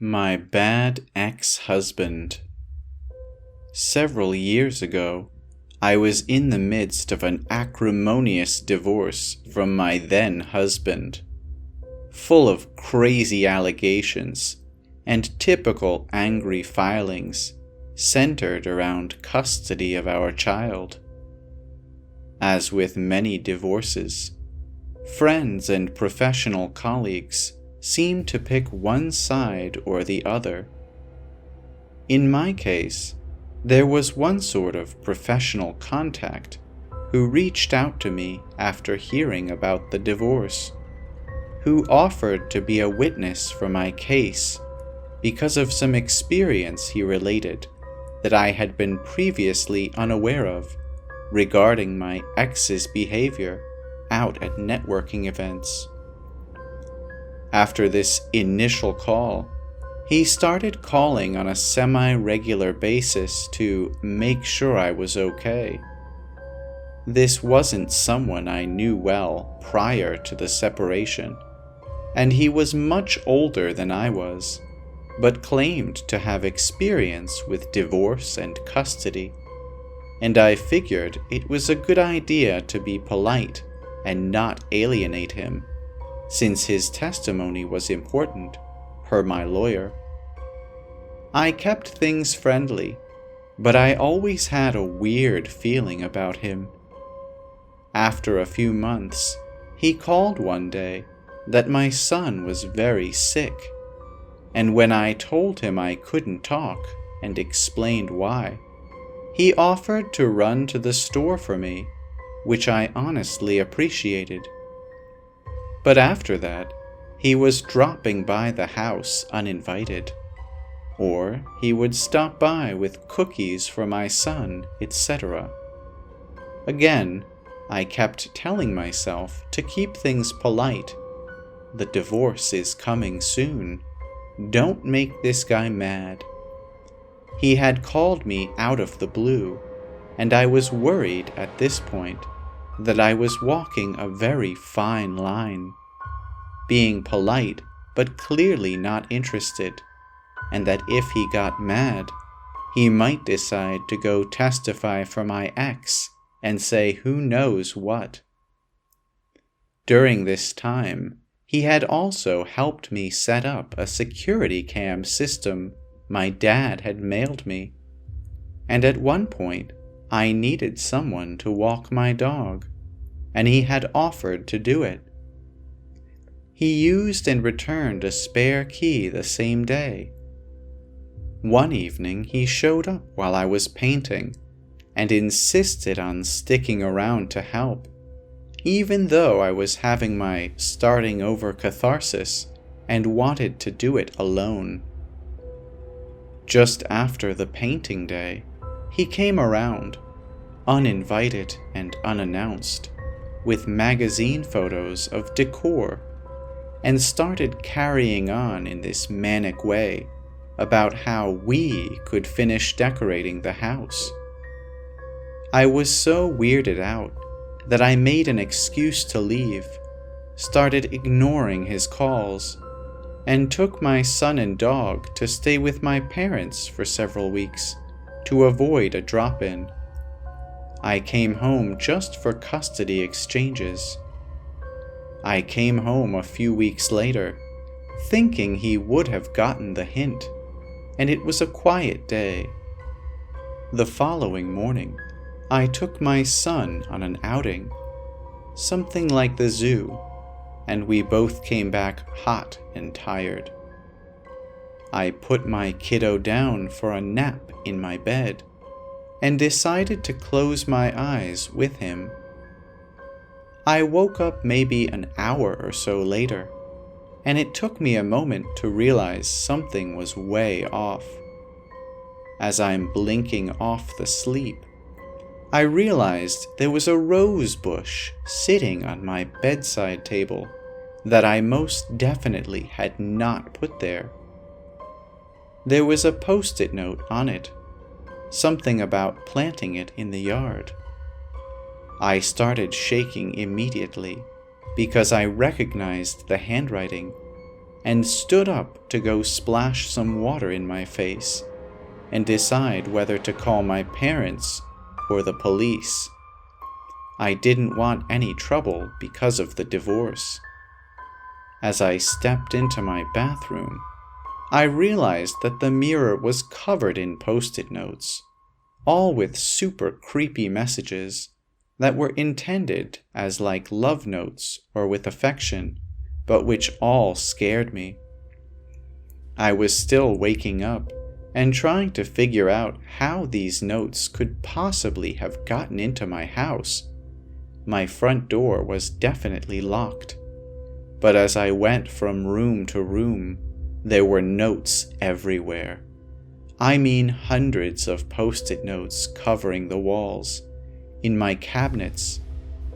My bad ex-husband. Several years ago, I was in the midst of an acrimonious divorce from my then husband, full of crazy allegations and typical angry filings centered around custody of our child. As with many divorces, friends and professional colleagues seem to pick one side or the other. In my case, there was one sort of professional contact who reached out to me after hearing about the divorce, who offered to be a witness for my case because of some experience he related that I had been previously unaware of regarding my ex's behavior out at networking events. After this initial call, he started calling on a semi-regular basis to make sure I was okay. This wasn't someone I knew well prior to the separation, and he was much older than I was, but claimed to have experience with divorce and custody, and I figured it was a good idea to be polite and not alienate him, since his testimony was important, per my lawyer. I kept things friendly, but I always had a weird feeling about him. After a few months, he called one day that my son was very sick, and when I told him I couldn't talk and explained why, he offered to run to the store for me, which I honestly appreciated. But after that, he was dropping by the house uninvited, or he would stop by with cookies for my son, etc. Again, I kept telling myself to keep things polite. The divorce is coming soon. Don't make this guy mad. He had called me out of the blue, and I was worried at this point that I was walking a very fine line, being polite but clearly not interested, and that if he got mad, he might decide to go testify for my ex and say who knows what. During this time, he had also helped me set up a security cam system my dad had mailed me, and at one point I needed someone to walk my dog, and he had offered to do it. He used and returned a spare key the same day. One evening he showed up while I was painting and insisted on sticking around to help, even though I was having my starting over catharsis and wanted to do it alone. Just after the painting day, he came around, uninvited and unannounced, with magazine photos of decor, and started carrying on in this manic way about how we could finish decorating the house. I was so weirded out that I made an excuse to leave, started ignoring his calls, and took my son and dog to stay with my parents for several weeks to avoid a drop-in. I came home just for custody exchanges. I came home a few weeks later, thinking he would have gotten the hint, and it was a quiet day. The following morning, I took my son on an outing, something like the zoo, and we both came back hot and tired. I put my kiddo down for a nap in my bed and decided to close my eyes with him. I woke up maybe an hour or so later, and it took me a moment to realize something was way off. As I'm blinking off the sleep, I realized there was a rose bush sitting on my bedside table that I most definitely had not put there. There was a post-it note on it, something about planting it in the yard. I started shaking immediately because I recognized the handwriting and stood up to go splash some water in my face and decide whether to call my parents or the police. I didn't want any trouble because of the divorce. As I stepped into my bathroom, I realized that the mirror was covered in post-it notes, all with super creepy messages that were intended as like love notes or with affection, but which all scared me. I was still waking up and trying to figure out how these notes could possibly have gotten into my house. My front door was definitely locked, but as I went from room to room, there were notes everywhere. I mean hundreds of post-it notes covering the walls. In my cabinets,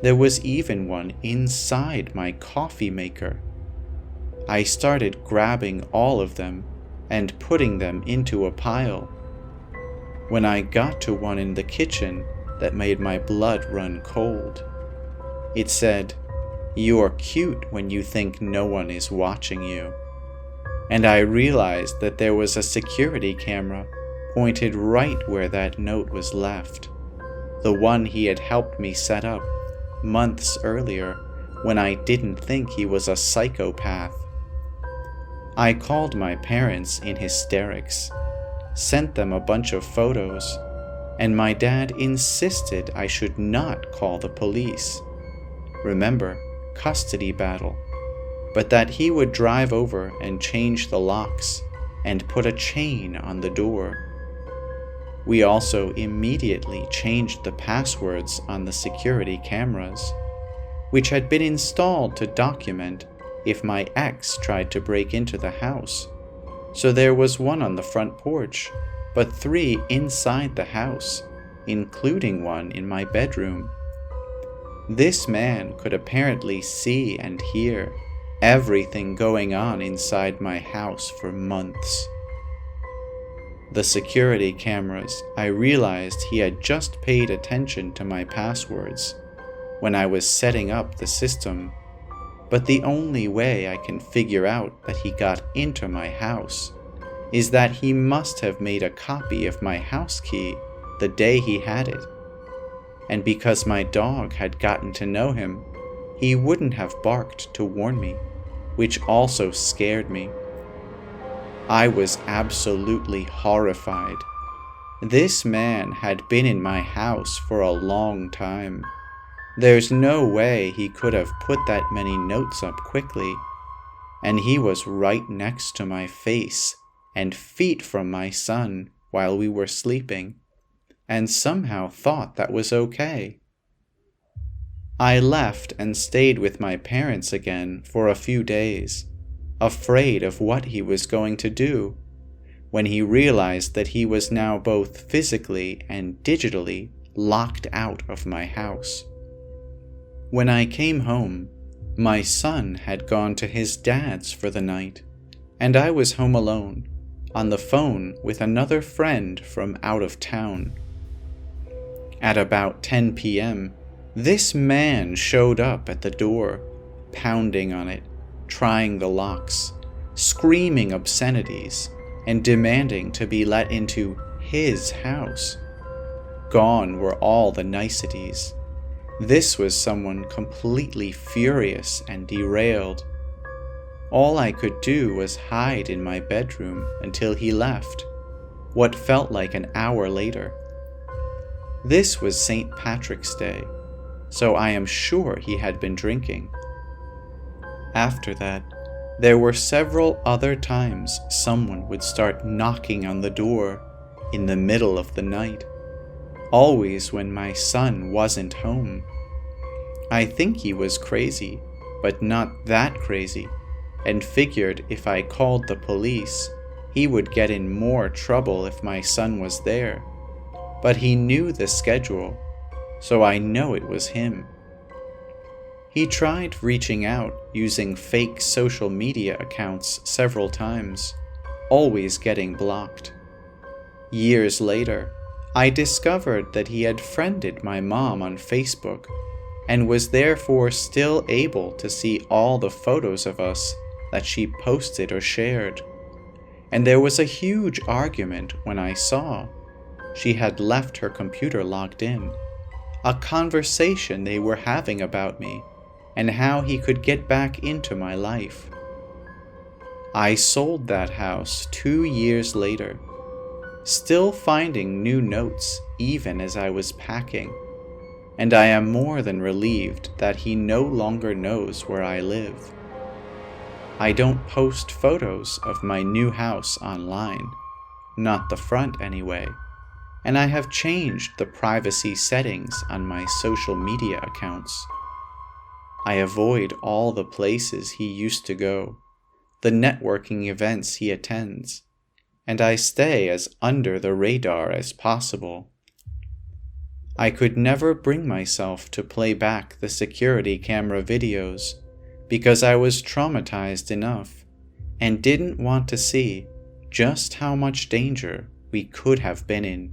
there was even one inside my coffee maker. I started grabbing all of them and putting them into a pile. When I got to one in the kitchen that made my blood run cold, it said, "You're cute when you think no one is watching you." And I realized that there was a security camera pointed right where that note was left, the one he had helped me set up months earlier when I didn't think he was a psychopath. I called my parents in hysterics, sent them a bunch of photos, and my dad insisted I should not call the police. Remember, custody battle. But that he would drive over and change the locks and put a chain on the door. We also immediately changed the passwords on the security cameras, which had been installed to document if my ex tried to break into the house. So there was one on the front porch, but 3 inside the house, including one in my bedroom. This man could apparently see and hear everything going on inside my house for months. The security cameras, I realized he had just paid attention to my passwords when I was setting up the system, but the only way I can figure out that he got into my house is that he must have made a copy of my house key the day he had it. And because my dog had gotten to know him, he wouldn't have barked to warn me, which also scared me. I was absolutely horrified. This man had been in my house for a long time. There's no way he could have put that many notes up quickly, and he was right next to my face and feet from my son while we were sleeping, and somehow thought that was okay. I left and stayed with my parents again for a few days, afraid of what he was going to do, when he realized that he was now both physically and digitally locked out of my house. When I came home, my son had gone to his dad's for the night, and I was home alone, on the phone with another friend from out of town. At about 10 p.m., this man showed up at the door, pounding on it, trying the locks, screaming obscenities, and demanding to be let into his house. Gone were all the niceties. This was someone completely furious and derailed. All I could do was hide in my bedroom until he left, what felt like an hour later. This was St. Patrick's Day, so I am sure he had been drinking. After that, there were several other times someone would start knocking on the door in the middle of the night, always when my son wasn't home. I think he was crazy, but not that crazy, and figured if I called the police, he would get in more trouble if my son was there. But he knew the schedule, so I know it was him. He tried reaching out using fake social media accounts several times, always getting blocked. Years later, I discovered that he had friended my mom on Facebook and was therefore still able to see all the photos of us that she posted or shared, and there was a huge argument when I saw she had left her computer logged in, a conversation they were having about me and how he could get back into my life. I sold that house 2 years later, still finding new notes even as I was packing, and I am more than relieved that he no longer knows where I live. I don't post photos of my new house online, not the front anyway, and I have changed the privacy settings on my social media accounts. I avoid all the places he used to go, the networking events he attends, and I stay as under the radar as possible. I could never bring myself to play back the security camera videos because I was traumatized enough and didn't want to see just how much danger we could have been in.